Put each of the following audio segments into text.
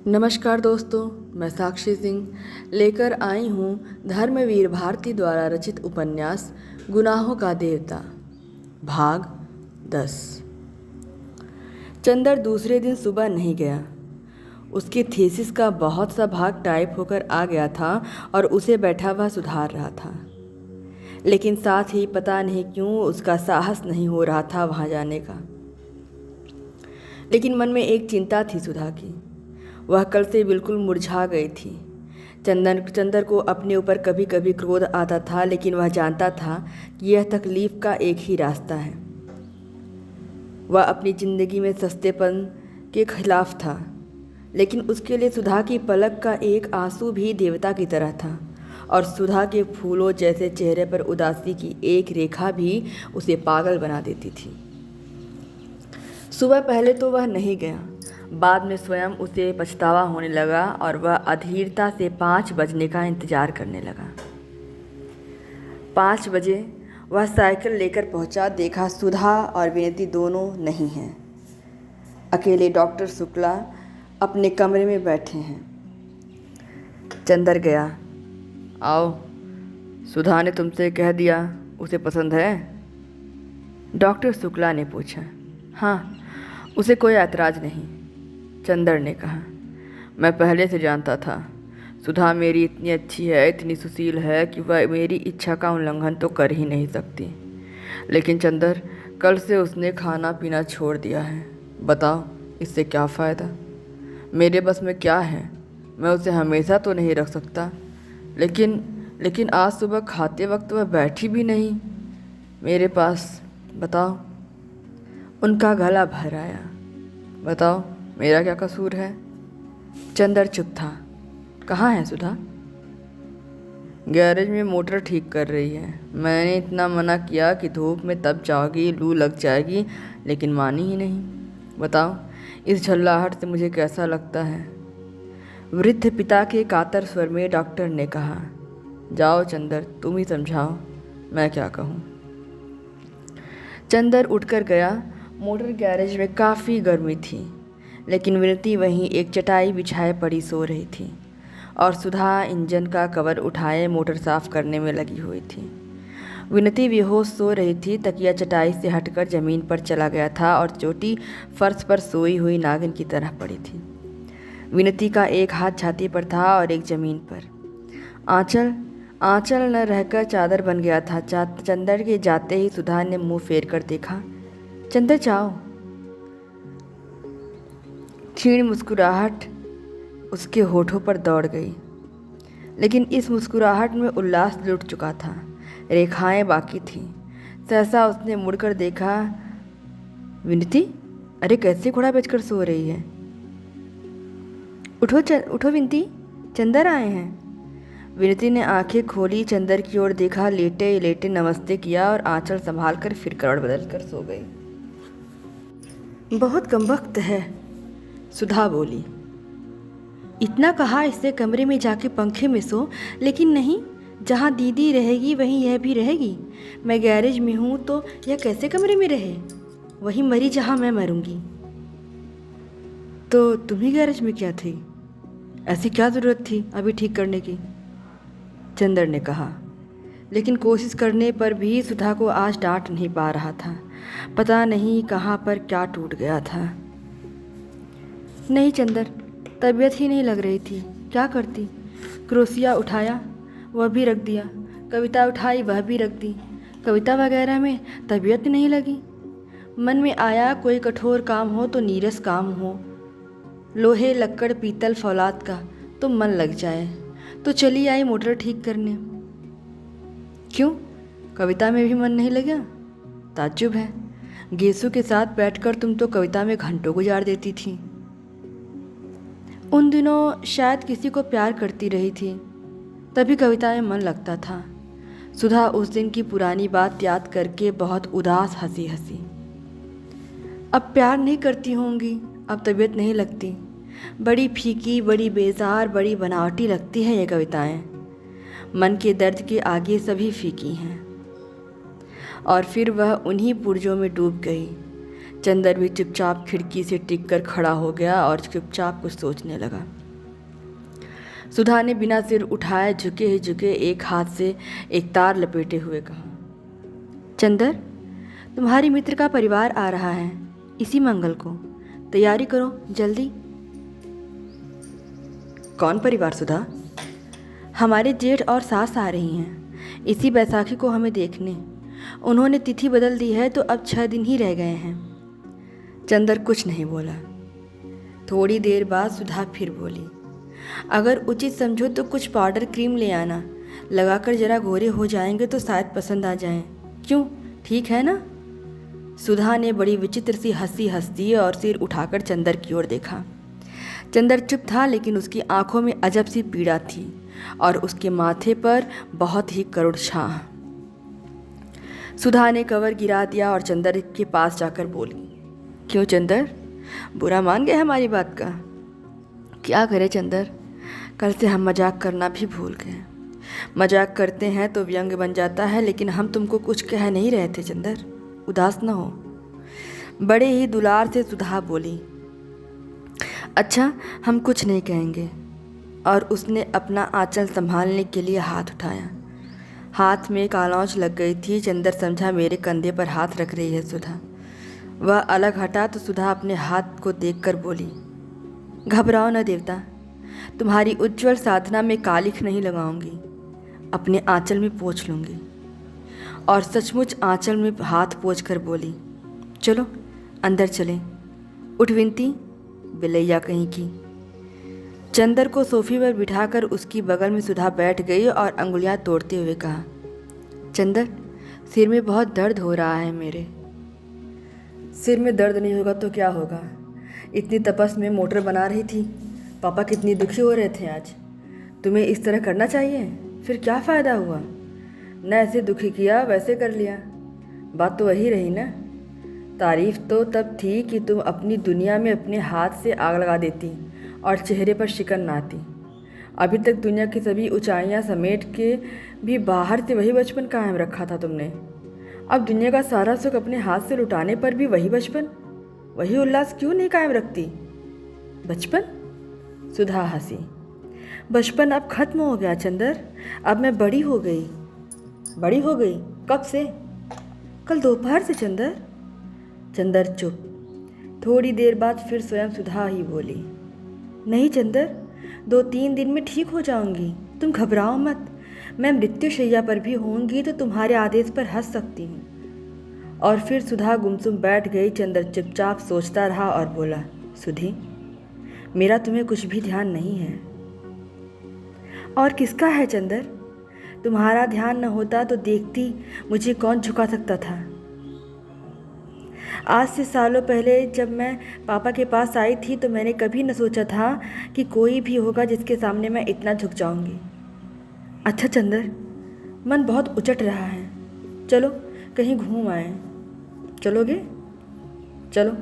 नमस्कार दोस्तों, मैं साक्षी सिंह लेकर आई हूँ धर्मवीर भारती द्वारा रचित उपन्यास गुनाहों का देवता भाग 10। चंदर दूसरे दिन सुबह नहीं गया। उसकी थीसिस का बहुत सा भाग टाइप होकर आ गया था और उसे बैठा हुआ सुधार रहा था, लेकिन साथ ही पता नहीं क्यों उसका साहस नहीं हो रहा था वहाँ जाने का। लेकिन मन में एक चिंता थी सुधा की। वह कल से बिल्कुल मुरझा गई थी। चंदर को अपने ऊपर कभी कभी क्रोध आता था, लेकिन वह जानता था कि यह तकलीफ का एक ही रास्ता है। वह अपनी ज़िंदगी में सस्तेपन के खिलाफ था, लेकिन उसके लिए सुधा की पलक का एक आंसू भी देवता की तरह था, और सुधा के फूलों जैसे चेहरे पर उदासी की एक रेखा भी उसे पागल बना देती थी। सुबह पहले तो वह नहीं गया, बाद में स्वयं उसे पछतावा होने लगा और वह अधीरता से 5 बजने का इंतज़ार करने लगा। 5 बजे वह साइकिल लेकर पहुंचा। देखा सुधा और विनती दोनों नहीं हैं। अकेले डॉक्टर शुक्ला अपने कमरे में बैठे हैं। चंदर गया। आओ, सुधा ने तुमसे कह दिया उसे पसंद है? डॉक्टर शुक्ला ने पूछा। हाँ, उसे कोई ऐतराज़ नहीं, चंदर ने कहा। मैं पहले से जानता था। सुधा मेरी इतनी अच्छी है, इतनी सुशील है कि वह मेरी इच्छा का उल्लंघन तो कर ही नहीं सकती। लेकिन चंदर, कल से उसने खाना पीना छोड़ दिया है। बताओ, इससे क्या फ़ायदा? मेरे बस में क्या है? मैं उसे हमेशा तो नहीं रख सकता, लेकिन आज सुबह खाते वक्त वह बैठी भी नहीं मेरे पास। बताओ। उनका गला भर आया। बताओ, मेरा क्या कसूर है? चंदर चुप था। कहाँ है सुधा? गैरेज में मोटर ठीक कर रही है। मैंने इतना मना किया कि धूप में तब जाओगी, लू लग जाएगी, लेकिन मानी ही नहीं। बताओ, इस झल्लाहट से मुझे कैसा लगता है? वृद्ध पिता के कातर स्वर में डॉक्टर ने कहा। जाओ चंदर, तुम ही समझाओ, मैं क्या कहूँ। चंदर उठकर गया। मोटर गैरेज में काफ़ी गर्मी थी, लेकिन विनती वहीं एक चटाई बिछाए पड़ी सो रही थी, और सुधा इंजन का कवर उठाए मोटर साफ करने में लगी हुई थी। विनती बेहोश सो रही थी। तकिया चटाई से हटकर ज़मीन पर चला गया था और चोटी फर्श पर सोई हुई नागिन की तरह पड़ी थी। विनती का एक हाथ छाती पर था और एक ज़मीन पर। आंचल न रहकर चादर बन गया था। चंदर के जाते ही सुधा ने मुंह फेर कर देखा। चंदर, जाओ। क्षीण मुस्कुराहट उसके होठों पर दौड़ गई, लेकिन इस मुस्कुराहट में उल्लास लुट चुका था। रेखाएं बाकी थीं। सहसा उसने मुड़कर देखा। विनती, अरे कैसे घोड़ा बेचकर सो रही है? उठो विनती, चंदर आए हैं। विनती ने आंखें खोली, चंदर की ओर देखा, लेटे लेटे नमस्ते किया और आंचल संभाल कर फिर करवट बदल कर सो गई। बहुत कमबख्त है, सुधा बोली। इतना कहा इससे कमरे में जाके पंखे में सो, लेकिन नहीं, जहाँ दीदी रहेगी वहीं यह भी रहेगी। मैं गैरेज में हूँ तो यह कैसे कमरे में रहे? वहीं मरी जहाँ मैं मरूंगी। तो तुम्ही गैरेज में क्या थी? ऐसी क्या ज़रूरत थी अभी ठीक करने की? चंदर ने कहा। लेकिन कोशिश करने पर भी सुधा को आज डांट नहीं पा रहा था। पता नहीं कहाँ पर क्या टूट गया था। नहीं चंदर, तबीयत ही नहीं लग रही थी। क्या करती? क्रोशिया उठाया, वह भी रख दिया। कविता उठाई, वह भी रख दी। कविता वगैरह में तबीयत नहीं लगी। मन में आया कोई कठोर काम हो तो नीरस काम हो, लोहे लक्कड़ पीतल फौलाद का, तो मन लग जाए। तो चली आई मोटर ठीक करने। क्यों, कविता में भी मन नहीं लगा? ताज्जुब है, गेसू के साथ बैठकर तुम तो कविता में घंटों गुजार देती थी। उन दिनों शायद किसी को प्यार करती रही थी, तभी कविता में मन लगता था। सुधा उस दिन की पुरानी बात याद करके बहुत उदास हंसी। अब प्यार नहीं करती होंगी, अब तबीयत नहीं लगती। बड़ी फीकी, बड़ी बेजार, बड़ी बनावटी लगती है ये कविताएं। मन के दर्द के आगे सभी फीकी हैं। और फिर वह उन्हीं पुर्जों में डूब गई। चंदर भी चुपचाप खिड़की से टिक कर खड़ा हो गया और चुपचाप कुछ सोचने लगा। सुधा ने बिना सिर उठाए झुके ही झुके एक हाथ से एक तार लपेटे हुए कहा, चंदर, तुम्हारी मित्र का परिवार आ रहा है इसी मंगल को, तैयारी करो जल्दी। कौन परिवार सुधा? हमारे जेठ और सास आ रही हैं इसी बैसाखी को हमें देखने। उन्होंने तिथि बदल दी है तो अब 6 दिन ही रह गए हैं। चंदर कुछ नहीं बोला। थोड़ी देर बाद सुधा फिर बोली, अगर उचित समझो तो कुछ पाउडर क्रीम ले आना, लगाकर जरा गोरे हो जाएंगे तो शायद पसंद आ जाएं। क्यों, ठीक है ना? सुधा ने बड़ी विचित्र सी हंसी हंस दी और सिर उठाकर चंदर की ओर देखा। चंदर चुप था, लेकिन उसकी आंखों में अजब सी पीड़ा थी और उसके माथे पर बहुत ही करुण छाह। सुधा ने कवर गिरा दिया और चंदर के पास जाकर बोली, क्यों चंदर, बुरा मान गए हमारी बात का? क्या करे चंदर, कल से हम मजाक करना भी भूल गए। मजाक करते हैं तो व्यंग बन जाता है, लेकिन हम तुमको कुछ कह नहीं रहे थे चंदर, उदास न हो। बड़े ही दुलार से सुधा बोली, अच्छा हम कुछ नहीं कहेंगे। और उसने अपना आंचल संभालने के लिए हाथ उठाया। हाथ में कालौंच लग गई थी। चंदर समझा मेरे कंधे पर हाथ रख रही है सुधा। वह अलग हटा तो सुधा अपने हाथ को देखकर बोली, घबराओ न देवता, तुम्हारी उज्जवल साधना में कालिख नहीं लगाऊंगी, अपने आंचल में पोंछ लूँगी। और सचमुच आंचल में हाथ पोंछ कर बोली, चलो अंदर चलें। उठ विनती, बिलैया कहीं की। चंदर को सोफे पर बिठाकर उसकी बगल में सुधा बैठ गई और अंगुलियां तोड़ते हुए कहा, चंदर, सिर में बहुत दर्द हो रहा है मेरे। सिर में दर्द नहीं होगा तो क्या होगा? इतनी तपस में मोटर बना रही थी, पापा कितनी दुखी हो रहे थे आज। तुम्हें इस तरह करना चाहिए, फिर क्या फ़ायदा हुआ? न ऐसे दुखी किया वैसे कर लिया, बात तो वही रही ना। तारीफ तो तब थी कि तुम अपनी दुनिया में अपने हाथ से आग लगा देती और चेहरे पर शिकन ना आती। अभी तक दुनिया की सभी ऊंचाइयां समेट के भी बाहर से वही बचपन कायम रखा था तुमने। अब दुनिया का सारा सुख अपने हाथ से लुटाने पर भी वही बचपन, वही उल्लास क्यों नहीं कायम रखती? बचपन? सुधा हंसी। बचपन अब खत्म हो गया चंदर, अब मैं बड़ी हो गई। बड़ी हो गई? कब से? कल दोपहर से चंदर। चंदर चुप। थोड़ी देर बाद फिर स्वयं सुधा ही बोली, नहीं चंदर, 2-3 दिन में ठीक हो जाऊंगी, तुम घबराओ मत। मैं मृत्युशैया पर भी होंगी तो तुम्हारे आदेश पर हंस सकती हूँ। और फिर सुधा गुमसुम बैठ गई। चंदर चुपचाप सोचता रहा और बोला, सुधी, मेरा तुम्हें कुछ भी ध्यान नहीं है। और किसका है चंदर? तुम्हारा ध्यान न होता तो देखती मुझे कौन झुका सकता था। आज से सालों पहले जब मैं पापा के पास आई थी तो मैंने कभी न सोचा था कि कोई भी होगा जिसके सामने मैं इतना झुक जाऊंगी। अच्छा चंदर, मन बहुत उचट रहा है, चलो कहीं घूम आए। चलोगे? चलो।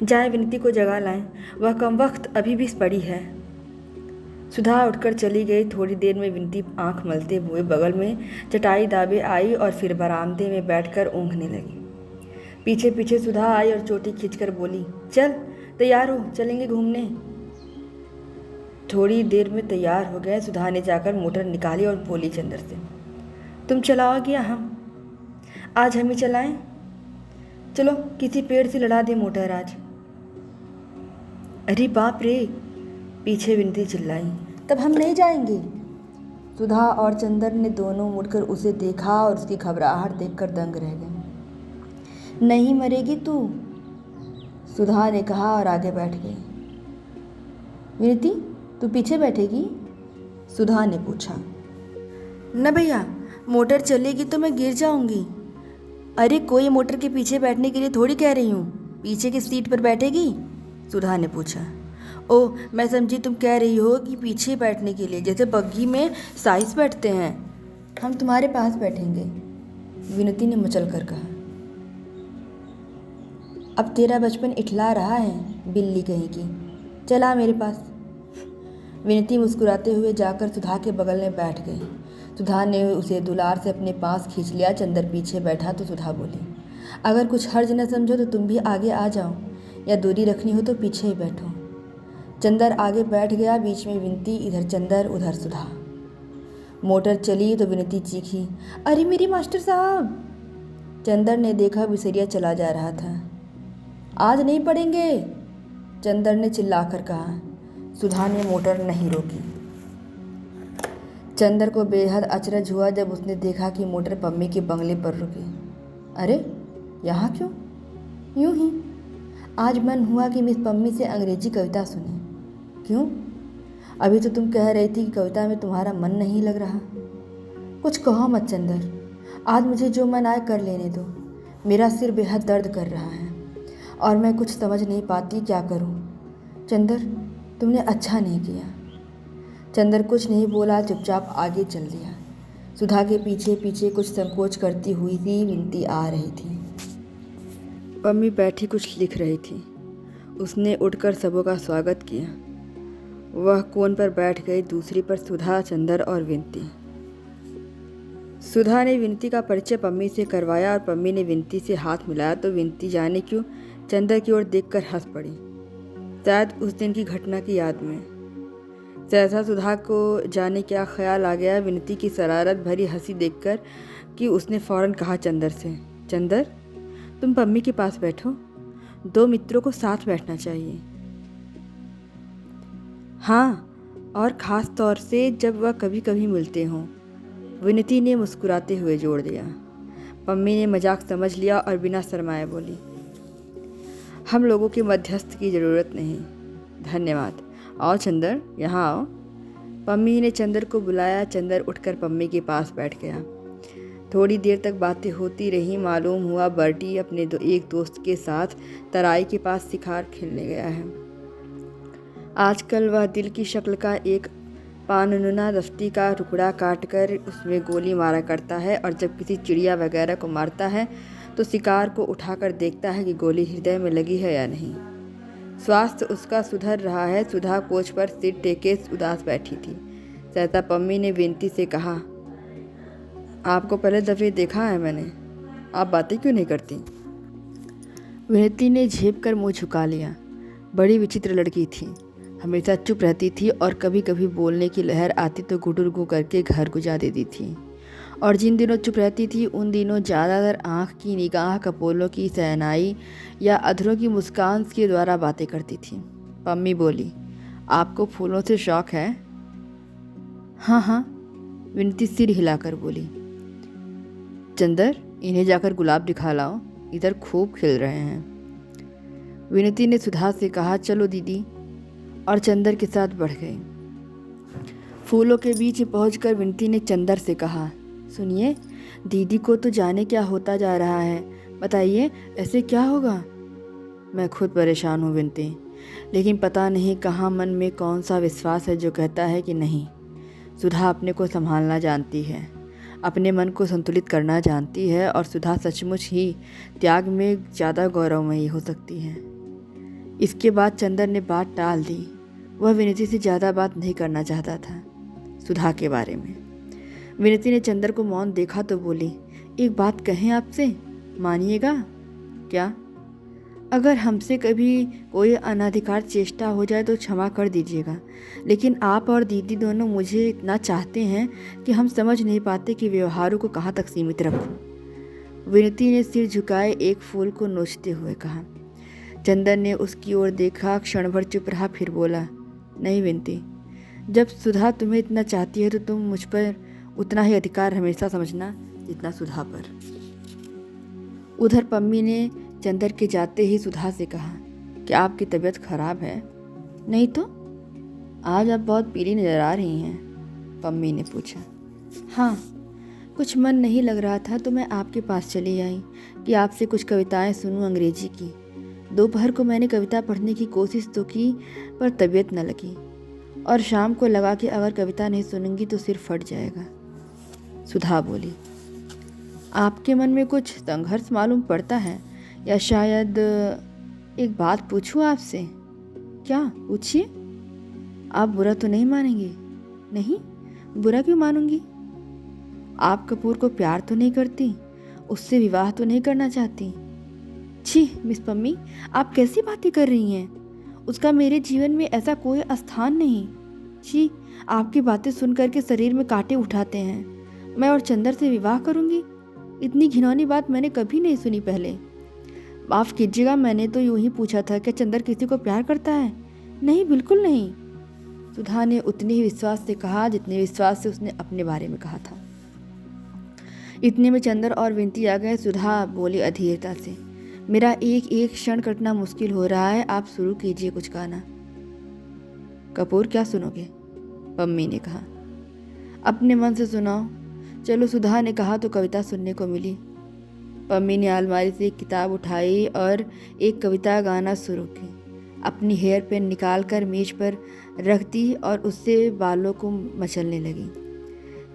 जाए विनती को जगा लाएं, वह कम वक्त अभी भी पड़ी है। सुधा उठकर चली गई। थोड़ी देर में विनती आंख मलते हुए बगल में चटाई दाबे आई और फिर बरामदे में बैठकर ऊँघने लगी। पीछे पीछे सुधा आई और चोटी खींचकर बोली, चल तैयार हो, चलेंगे घूमने। थोड़ी देर में तैयार हो गए। सुधा ने जाकर मोटर निकाली और बोली चंदर से, तुम चलाओगे या हम? आज हम ही चलाएं? चलो किसी पेड़ से लड़ा दे मोटर आज। अरे बाप रे, पीछे विनती चिल्लाई, तब हम नहीं जाएंगे। सुधा और चंदर ने दोनों मुड़कर उसे देखा और उसकी घबराहट देखकर दंग रह गए। नहीं मरेगी तू, सुधा ने कहा और आगे बैठ गई। विनती, तू पीछे बैठेगी? सुधा ने पूछा। न भैया, मोटर चलेगी तो मैं गिर जाऊंगी। अरे कोई मोटर के पीछे बैठने के लिए थोड़ी कह रही हूँ, पीछे की सीट पर बैठेगी? सुधा ने पूछा। ओह, मैं समझी तुम कह रही हो कि पीछे बैठने के लिए, जैसे बग्घी में साइस बैठते हैं। हम तुम्हारे पास बैठेंगे, विनती ने मचल कर कहा। अब तेरा बचपन इठला रहा है, बिल्ली कहीं की, चला मेरे पास। विनती मुस्कुराते हुए जाकर सुधा के बगल में बैठ गई। सुधा ने उसे दुलार से अपने पास खींच लिया। चंदर पीछे बैठा तो सुधा बोली, अगर कुछ हर्ज न समझो तो तुम भी आगे आ जाओ, या दूरी रखनी हो तो पीछे ही बैठो। चंदर आगे बैठ गया, बीच में विनती, इधर चंदर उधर सुधा। मोटर चली तो विनती चीखी, अरे मेरी मास्टर साहब। चंदर ने देखा बिसरिया चला जा रहा था। आज नहीं पढ़ेंगे, चंदर ने चिल्लाकर कहा। सुधा ने मोटर नहीं रोकी। चंदर को बेहद अचरज हुआ जब उसने देखा कि मोटर पम्मी के बंगले पर रुकी। अरे यहाँ क्यों? यूं ही आज मन हुआ कि मिस पम्मी से अंग्रेजी कविता सुने। क्यों? अभी तो तुम कह रही थी कि कविता में तुम्हारा मन नहीं लग रहा। कुछ कहो मत चंदर, आज मुझे जो मन आए कर लेने दो। मेरा सिर बेहद दर्द कर रहा है और मैं कुछ समझ नहीं पाती क्या करूं। चंदर, तुमने अच्छा नहीं किया। चंदर कुछ नहीं बोला, चुपचाप आगे चल दिया। सुधा के पीछे पीछे कुछ संकोच करती हुई सी विनती आ रही थी। पम्मी बैठी कुछ लिख रही थी। उसने उठकर सबों का स्वागत किया। वह कोन पर बैठ गई, दूसरी पर सुधा, चंदर और विनती। सुधा ने विनती का परिचय पम्मी से करवाया और पम्मी ने विनती से हाथ मिलाया तो विनती जाने क्यों चंदर की ओर देखकर हंस पड़ी, शायद उस दिन की घटना की याद में। सहसा सुधा को जाने क्या ख्याल आ गया विनती की शरारत भरी हंसी देखकर कि उसने फौरन कहा चंदर से, चंदर तुम पम्मी के पास बैठो, दो मित्रों को साथ बैठना चाहिए। हाँ, और ख़ास तौर से जब वह कभी कभी मिलते हों, विनती ने मुस्कुराते हुए जोड़ दिया। पम्मी ने मजाक समझ लिया और बिना शर्माए बोली, हम लोगों के मध्यस्थ की ज़रूरत नहीं, धन्यवाद। आओ चंदर, यहाँ आओ। पम्मी ने चंदर को बुलाया। चंदर उठकर पम्मी के पास बैठ गया। थोड़ी देर तक बातें होती रहीं। मालूम हुआ बर्टी अपने एक दोस्त के साथ तराई के पास शिकार खेलने गया है। आजकल वह दिल की शक्ल का एक पाननुना दफ्ती का टुकड़ा काटकर उसमें गोली मारा करता है और जब किसी चिड़िया वगैरह को मारता है तो शिकार को उठाकर देखता है कि गोली हृदय में लगी है या नहीं। स्वास्थ्य उसका सुधर रहा है। सुधा कोच पर सिर टेके उदास बैठी थी। सहसा पम्मी ने विनती से कहा, आपको पहले दफ़े देखा है मैंने, आप बातें क्यों नहीं करती? विनती ने झेप कर मुँह झुका लिया। बड़ी विचित्र लड़की थी, हमेशा चुप रहती थी और कभी कभी बोलने की लहर आती तो गुडुर गु करके घर गुजा देती थी। और जिन दिनों चुप रहती थी उन दिनों ज़्यादातर आँख की निगाह, कपोलों की सहनाई या अधरों की मुस्कान के द्वारा बातें करती थी। पम्मी बोली, आपको फूलों से शौक़ है? हाँ हाँ, विनती सिर हिलाकर बोली। चंदर, इन्हें जाकर गुलाब दिखा लाओ, इधर खूब खिल रहे हैं। विनती ने सुधा से कहा, चलो दीदी, और चंदर के साथ बढ़ गई। फूलों के बीच पहुंचकर विनती ने चंदर से कहा, सुनिए, दीदी को तो जाने क्या होता जा रहा है, बताइए ऐसे क्या होगा? मैं खुद परेशान हूँ विनती, लेकिन पता नहीं कहाँ मन में कौन सा विश्वास है जो कहता है कि नहीं। सुधा अपने को संभालना जानती है, अपने मन को संतुलित करना जानती है और सुधा सचमुच ही त्याग में ज़्यादा गौरवमयी हो सकती है। इसके बाद चंदर ने बात टाल दी। वह विनती से ज़्यादा बात नहीं करना चाहता था सुधा के बारे में। विनती ने चंदर को मौन देखा तो बोली, एक बात कहें आपसे, मानिएगा क्या? अगर हमसे कभी कोई अनाधिकार चेष्टा हो जाए तो क्षमा कर दीजिएगा, लेकिन आप और दीदी दोनों मुझे इतना चाहते हैं कि हम समझ नहीं पाते कि व्यवहारों को कहाँ तक सीमित रखूं। विनती ने सिर झुकाए एक फूल को नोचते हुए कहा। चंदर ने उसकी ओर देखा, क्षण भर चुप रहा, फिर बोला, नहीं विनती, जब सुधा तुम्हें इतना चाहती है तो तुम मुझ पर उतना ही अधिकार हमेशा समझना जितना सुधा पर। उधर पम्मी ने चंदर के जाते ही सुधा से कहा, क्या आपकी तबीयत खराब है? नहीं तो, आज आप बहुत पीली नजर आ रही हैं, पम्मी ने पूछा। हाँ, कुछ मन नहीं लग रहा था तो मैं आपके पास चली आई कि आपसे कुछ कविताएं सुनूं अंग्रेजी की। दोपहर को मैंने कविता पढ़ने की कोशिश तो की पर तबीयत न लगी, और शाम को लगा कि अगर कविता नहीं सुनूंगी तो सिर फट जाएगा। सुधा बोली, आपके मन में कुछ संघर्ष मालूम पड़ता है, या शायद एक बात पूछूं आपसे? क्या? पूछिए। आप बुरा तो नहीं मानेंगे? नहीं, बुरा क्यों मानूंगी? आप कपूर को प्यार तो नहीं करती, उससे विवाह तो नहीं करना चाहती? छी मिस पम्मी, आप कैसी बातें कर रही हैं? उसका मेरे जीवन में ऐसा कोई स्थान नहीं। छी, आपकी बातें सुन करके शरीर में कांटे उठाते हैं। मैं और चंदर से विवाह करूंगी? इतनी घिनौनी बात मैंने कभी नहीं सुनी पहले। माफ़ कीजिएगा, मैंने तो यूं ही पूछा था, क्या चंदर किसी को प्यार करता है? नहीं, बिल्कुल नहीं। सुधा ने उतने ही विश्वास से कहा जितने विश्वास से उसने अपने बारे में कहा था। इतने में चंदर और विनती आ गए। सुधा बोली अधीरता से, मेरा एक एक क्षण कटना मुश्किल हो रहा है, आप शुरू कीजिए कुछ गाना। कपूर, क्या सुनोगे? पम्मी ने कहा। अपने मन से सुनाओ। चलो, सुधा ने कहा तो कविता सुनने को मिली। पम्मी ने अलमारी से एक किताब उठाई और एक कविता गाना शुरू की। अपनी हेयर पेन निकाल कर मेज पर रख दी और उससे बालों को मचलने लगी।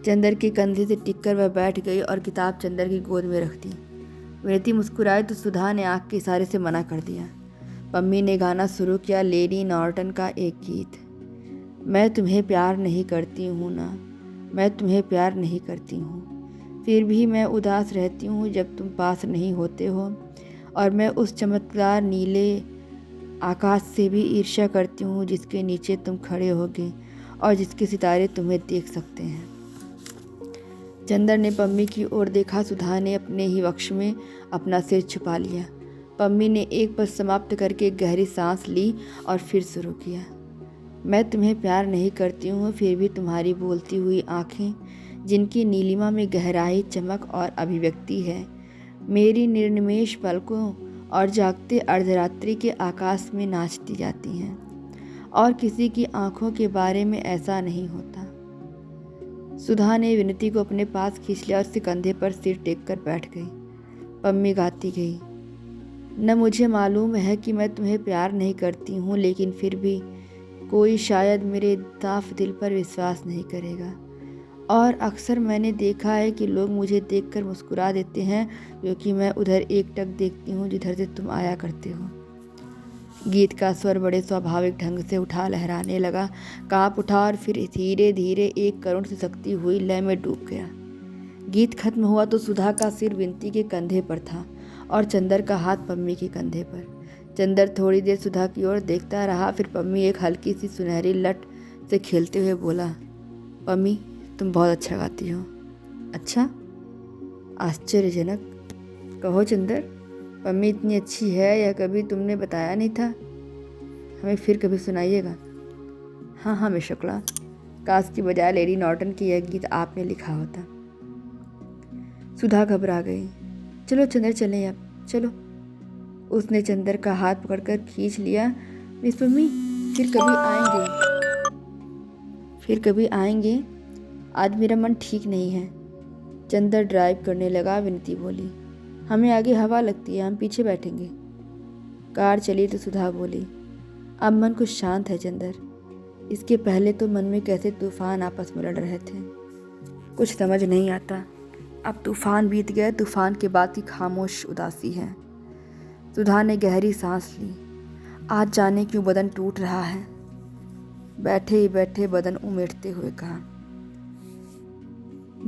चंदर के कंधे से टिककर वह बैठ गई और किताब चंदर की गोद में रख दी। विनती मुस्कुराई तो सुधा ने आँख के इशारे से मना कर दिया। पम्मी ने गाना शुरू किया, लेडी नॉर्टन का एक गीत। मैं तुम्हें प्यार नहीं करती हूँ ना, मैं तुम्हें प्यार नहीं करती हूँ, फिर भी मैं उदास रहती हूँ जब तुम पास नहीं होते हो, और मैं उस चमकदार नीले आकाश से भी ईर्ष्या करती हूँ जिसके नीचे तुम खड़े होगे और जिसके सितारे तुम्हें देख सकते हैं। चंदर ने पम्मी की ओर देखा। सुधा ने अपने ही वक्ष में अपना सिर छुपा लिया। पम्मी ने एक पद समाप्त करके एक गहरी सांस ली और फिर शुरू किया। मैं तुम्हें प्यार नहीं करती हूँ, फिर भी तुम्हारी बोलती हुई आँखें, जिनकी नीलिमा में गहराई, चमक और अभिव्यक्ति है, मेरी निर्निमेष पलकों और जागते अर्धरात्रि के आकाश में नाचती जाती हैं। और किसी की आँखों के बारे में ऐसा नहीं होता। सुधा ने विनती को अपने पास खींच लिया और उसके कंधे पर सिर टेक कर बैठ गई। पम्मी गाती गई, न मुझे मालूम है कि मैं तुम्हें प्यार नहीं करती हूँ, लेकिन फिर भी कोई शायद मेरे दाफ दिल पर विश्वास नहीं करेगा। और अक्सर मैंने देखा है कि लोग मुझे देखकर मुस्कुरा देते हैं, क्योंकि मैं उधर एकटक देखती हूँ जिधर से तुम आया करते हो। गीत का स्वर बड़े स्वाभाविक ढंग से उठा लहराने लगा, कांप उठा और फिर धीरे धीरे एक करुण से सकती हुई लय में डूब गया। गीत खत्म हुआ तो सुधा का सिर विनती के कंधे पर था और चंदर का हाथ पम्मी के कंधे पर। चंदर थोड़ी देर सुधा की ओर देखता रहा, फिर पम्मी एक हल्की सी सुनहरी लट से खेलते हुए बोला, पम्मी, तुम बहुत अच्छा गाती हो। अच्छा? आश्चर्यजनक। कहो चंदर, पम्मी इतनी अच्छी है यह कभी तुमने बताया नहीं था। हमें फिर कभी सुनाइएगा। हाँ हाँ मिस शुक्ला, काश की बजाय लेडी नॉर्टन की यह गीत आपने लिखा होता। सुधा घबरा गई। चलो चंदर, चलें अब, चलो। उसने चंदर का हाथ पकड़कर खींच लिया। मिस पम्मी, फिर कभी आएंगे। आज मेरा मन ठीक नहीं है। चंदर ड्राइव करने लगा। विनती बोली, हमें आगे हवा लगती है, हम पीछे बैठेंगे। कार चली तो सुधा बोली, अब मन कुछ शांत है चंदर। इसके पहले तो मन में कैसे तूफान आपस में लड़ रहे थे, कुछ समझ नहीं आता। अब तूफान बीत गया, तूफान के बाद की खामोश उदासी है। सुधा ने गहरी सांस ली। आज जाने क्यों बदन टूट रहा है। बैठे ही बैठे बदन उमेटते हुए कहा।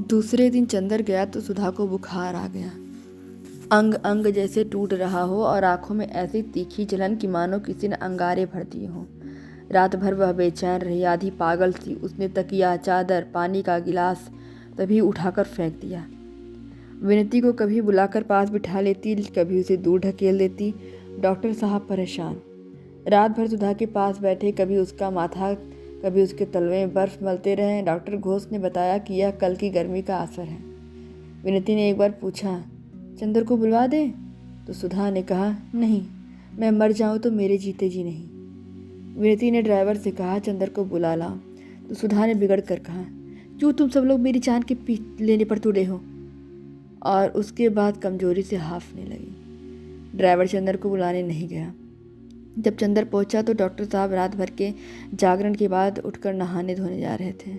दूसरे दिन चंदर गया तो सुधा को बुखार आ गया। अंग अंग जैसे टूट रहा हो और आंखों में ऐसी तीखी जलन कि मानो किसी ने अंगारे भर दिए हों। रात भर वह बेचैन रही, आधी पागल सी। उसने तकिया, चादर, पानी का गिलास तभी उठाकर फेंक दिया। विनती को कभी बुलाकर पास बिठा लेती, कभी उसे दूर ढकेल देती। डॉक्टर साहब परेशान। रात भर सुधा के पास बैठे, कभी उसका माथा कभी उसके तलवे में बर्फ मलते रहे। डॉक्टर घोष ने बताया कि यह कल की गर्मी का असर है। विनती ने एक बार पूछा, चंदर को बुलवा दें? तो सुधा ने कहा, नहीं, मैं मर जाऊं तो मेरे जीते जी नहीं। विनती ने ड्राइवर से कहा, चंदर को बुला लाओ। तो सुधा ने बिगड़ कर कहा, क्यों तुम सब लोग मेरी जान के लेने पर तुड़े हो? और उसके बाद कमजोरी से हाफने लगी। ड्राइवर चंदर को बुलाने नहीं गया। जब चंदर पहुंचा तो डॉक्टर साहब रात भर के जागरण के बाद उठकर नहाने धोने जा रहे थे।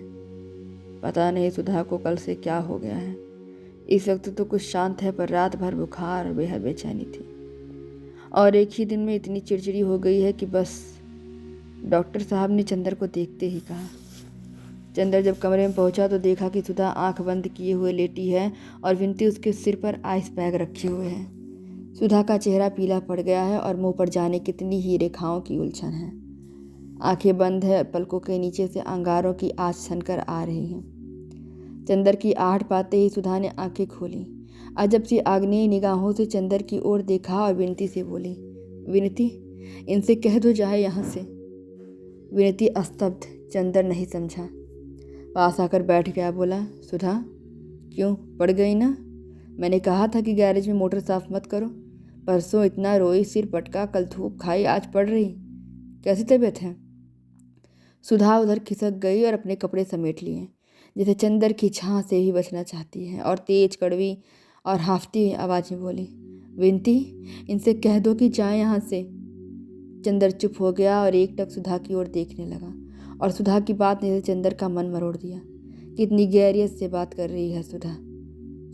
पता नहीं सुधा को कल से क्या हो गया है। इस वक्त तो कुछ शांत है, पर रात भर बुखार और बेहद बेचैनी थी। और एक ही दिन में इतनी चिड़चिड़ी हो गई है कि बस। डॉक्टर साहब ने चंदर को देखते ही कहा। चंदर जब कमरे में पहुंचा तो देखा कि सुधा आंख बंद किए हुए लेटी है और विनती उसके सिर पर आइस बैग रखे हुए है। सुधा का चेहरा पीला पड़ गया है और मुंह पर जाने कितनी ही रेखाओं की उलझन है। आंखें बंद है, पलकों के नीचे से अंगारों की आँच छनकर आ रही है। चंदर की आहट पाते ही सुधा ने आंखें खोली। अजब सी आग्नेय निगाहों से चंदर की ओर देखा और विनती से बोली, विनती, इनसे कह दो जाए यहाँ से। विनती स्तब्ध, चंदर नहीं समझा। पास आकर बैठ गया, बोला, सुधा, क्यों, पड़ गई ना? मैंने कहा था कि गैरेज में मोटर साफ मत करो। परसों इतना रोई, सिर पटका, कल धूप खाई, आज पड़ रही। कैसी तबीयत है? सुधा उधर खिसक गई और अपने कपड़े समेट लिए, जैसे चंदर की छां से ही बचना चाहती है, और तेज, कड़वी और हाफती हुई आवाज़ में बोली, विनती, इनसे कह दो कि जाए यहाँ से। चंदर चुप हो गया और एकटक सुधा की ओर देखने लगा, और सुधा की बात ने चंदर का मन मरोड़ दिया। कितनी गैरियत से बात कर रही है सुधा।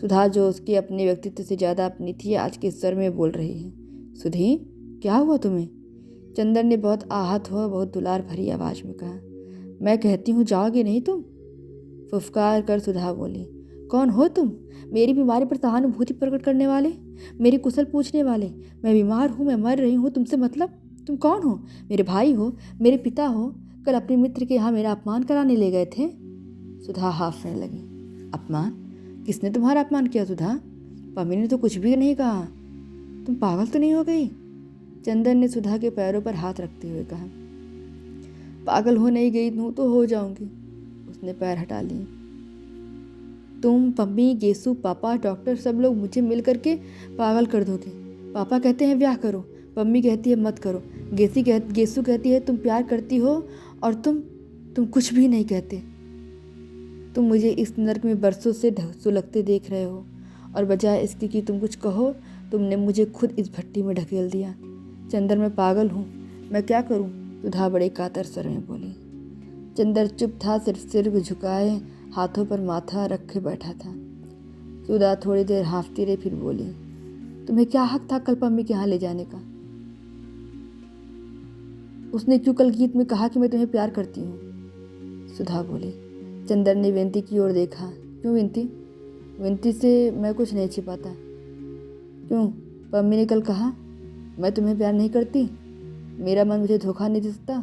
सुधा जो उसके अपने व्यक्तित्व से ज़्यादा अपनी थी, आज के स्वर में बोल रही है, सुधी, क्या हुआ तुम्हें? चंदर ने बहुत आहत हो, बहुत दुलार भरी आवाज़ में कहा, मैं कहती हूँ जाओगे नहीं तुम? फुफकार कर सुधा बोली, कौन हो तुम? मेरी बीमारी पर सहानुभूति प्रकट करने वाले, मेरी कुशल पूछने वाले। मैं बीमार हूँ, मैं मर रही हूँ, तुमसे मतलब? तुम कौन हो? मेरे भाई हो, मेरे पिता हो? कल अपने मित्र के यहाँ मेरा अपमान कराने ले गए थे। सुधा हाफने लगी। अपमान? किसने तुम्हारा अपमान किया सुधा? पम्मी ने तो कुछ भी नहीं कहा। तुम पागल तो नहीं हो गई? चंदन ने सुधा के पैरों पर हाथ रखते हुए कहा। पागल हो नहीं गई हूँ तो हो जाऊंगी। उसने पैर हटा लिए। तुम, पम्मी, गेसू, पापा, डॉक्टर, सब लोग मुझे मिल करके पागल कर दोगे। पापा कहते हैं ब्याह करो, पम्मी कहती है मत करो, गेसू कहती है तुम प्यार करती हो, और तुम कुछ भी नहीं कहते। तुम मुझे इस नर्क में बरसों से सुलगते देख रहे हो, और बजाय इसके कि तुम कुछ कहो, तुमने मुझे खुद इस भट्टी में ढकेल दिया। चंदर, मैं पागल हूँ, मैं क्या करूँ? सुधा बड़े कातर स्वर में बोली। चंदर चुप था, सिर्फ सिर झुकाए हाथों पर माथा रखे बैठा था। सुधा थोड़ी देर हाफती रही, फिर बोली, तुम्हें क्या हक था कल पम्मी के यहाँ ले जाने का? उसने क्यों कल गीत में कहा कि मैं तुम्हें प्यार करती हूँ? सुधा बोली। चंदर ने विनती की ओर देखा। क्यों विनती? विनती से मैं कुछ नहीं छिपाता। क्यों? पम्मी ने कल कहा मैं तुम्हें प्यार नहीं करती, मेरा मन मुझे धोखा नहीं दे सकता।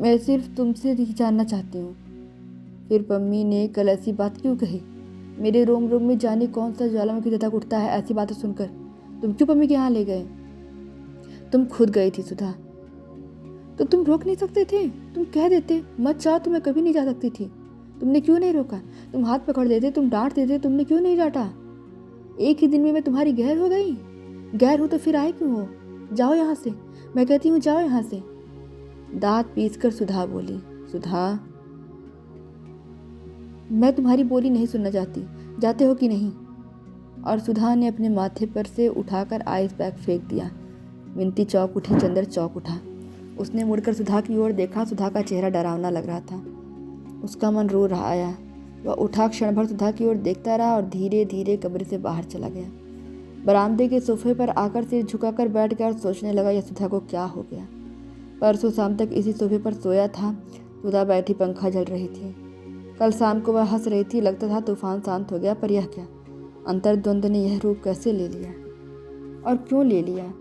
मैं सिर्फ तुमसे ही जानना चाहती हूँ। फिर पम्मी ने कल ऐसी बात क्यों कही? मेरे रोम रोम में जाने कौन सा ज्वालामुखी धधक उठता है ऐसी बातें सुनकर। तुम क्यों पम्मी के यहाँ ले गए? तुम खुद गई थी सुधा। तो तुम रोक नहीं सकते थे? तुम कह देते मत जाओ, तो मैं कभी नहीं जा सकती थी। तुमने क्यों नहीं रोका? तुम हाथ पकड़ देते, तुम डांट देते, तुमने क्यों नहीं डांटा? एक ही दिन में मैं तुम्हारी गैर हो गई। गैर हो तो फिर आए क्यों हो? जाओ यहाँ से, मैं कहती हूँ जाओ यहाँ से। दांत पीसकर सुधा बोली। सुधा, मैं तुम्हारी बोली नहीं सुनना चाहती, जाते हो कि नहीं? और सुधा ने अपने माथे पर से उठाकर आइस पैक फेंक दिया। विनती चौंक उठी, चंदर चौंक उठा। उसने मुड़कर सुधा की ओर देखा। सुधा का चेहरा डरावना लग रहा था। उसका मन रो रहा आया। वह उठा क्षण भर सुधा की ओर देखता रहा और धीरे धीरे कमरे से बाहर चला गया। बरामदे के सोफे पर आकर सिर झुकाकर बैठ गया और सोचने लगा, यह सुधा को क्या हो गया। परसों शाम तक इसी सोफे पर सोया था। सुधा बैठी पंखा झल रही थी। कल शाम को वह हंस रही थी, लगता था तूफान शांत हो गया। पर यह क्या, अंतर्द्वंद ने यह रूप कैसे ले लिया, और क्यों ले लिया?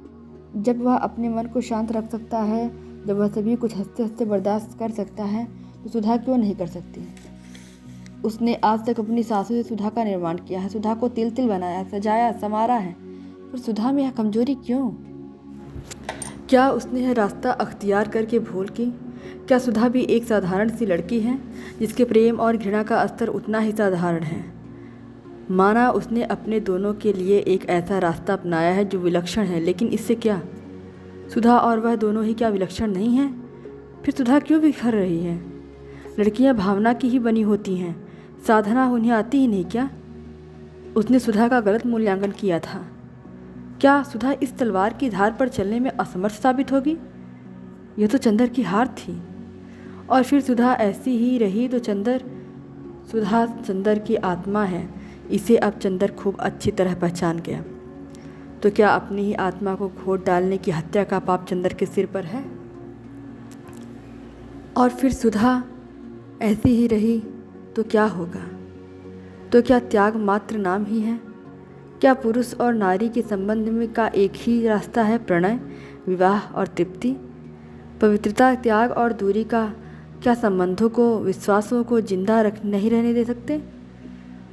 जब वह अपने मन को शांत रख सकता है, जब वह सभी कुछ हंसते हंसते बर्दाश्त कर सकता है, तो सुधा क्यों नहीं कर सकती? उसने आज तक अपनी सासों से सुधा का निर्माण किया है, सुधा को तिल तिल बनाया, सजाया, संवारा है, पर सुधा में यह कमजोरी क्यों? क्या उसने यह रास्ता अख्तियार करके भूल की? क्या सुधा भी एक साधारण सी लड़की है जिसके प्रेम और घृणा का स्तर उतना ही साधारण है? माना उसने अपने दोनों के लिए एक ऐसा रास्ता अपनाया है जो विलक्षण है, लेकिन इससे क्या? सुधा और वह दोनों ही क्या विलक्षण नहीं हैं? फिर सुधा क्यों बिखर रही है? लड़कियां भावना की ही बनी होती हैं, साधना उन्हें आती ही नहीं क्या? उसने सुधा का गलत मूल्यांकन किया था। क्या सुधा इस तलवार की धार पर चलने में असमर्थ साबित होगी? यह तो चंदर की हार थी। और फिर सुधा ऐसी ही रही तो सुधा चंदर की आत्मा है, इसे अब चंदर खूब अच्छी तरह पहचान गया। तो क्या अपनी ही आत्मा को खोट डालने की हत्या का पाप चंदर के सिर पर है? और फिर सुधा ऐसी ही रही तो क्या होगा? तो क्या त्याग मात्र नाम ही है? क्या पुरुष और नारी के संबंध में का एक ही रास्ता है, प्रणय, विवाह और तृप्ति? पवित्रता, त्याग और दूरी का क्या संबंधों को, विश्वासों को जिंदा नहीं रहने दे सकते?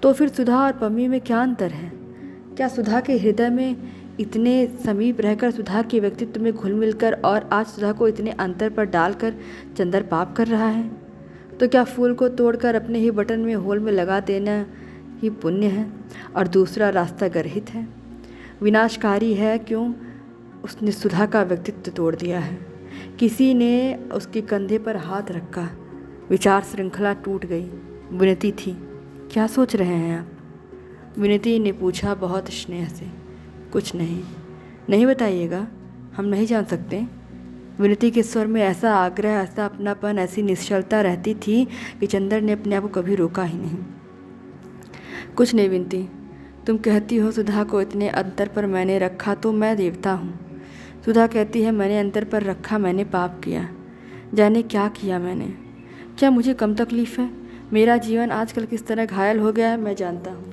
तो फिर सुधा और पम्मी में क्या अंतर है? क्या सुधा के हृदय में इतने समीप रहकर सुधा के व्यक्तित्व में घुल मिलकर और आज सुधा को इतने अंतर पर डालकर चंदर पाप कर रहा है? तो क्या फूल को तोड़कर अपने ही बटन में होल में लगा देना ही पुण्य है और दूसरा रास्ता गर्हित है, विनाशकारी है? क्यों उसने सुधा का व्यक्तित्व तोड़ दिया है? किसी ने उसके कंधे पर हाथ रखा, विचार श्रृंखला टूट गई। विनती थी। क्या सोच रहे हैं आप? विनती ने पूछा बहुत स्नेह से। कुछ नहीं। नहीं बताइएगा, हम नहीं जान सकते। विनती के स्वर में ऐसा आग्रह, ऐसा अपनापन, ऐसी निश्चलता रहती थी कि चंदर ने अपने आप को कभी रोका ही नहीं। कुछ नहीं विनती, तुम कहती हो सुधा को इतने अंतर पर मैंने रखा तो मैं देवता हूँ। सुधा कहती है मैंने अंतर पर रखा, मैंने पाप किया। जाने क्या किया मैंने? क्या मुझे कम तकलीफ़ है? मेरा जीवन आजकल किस तरह घायल हो गया है मैं जानता हूँ।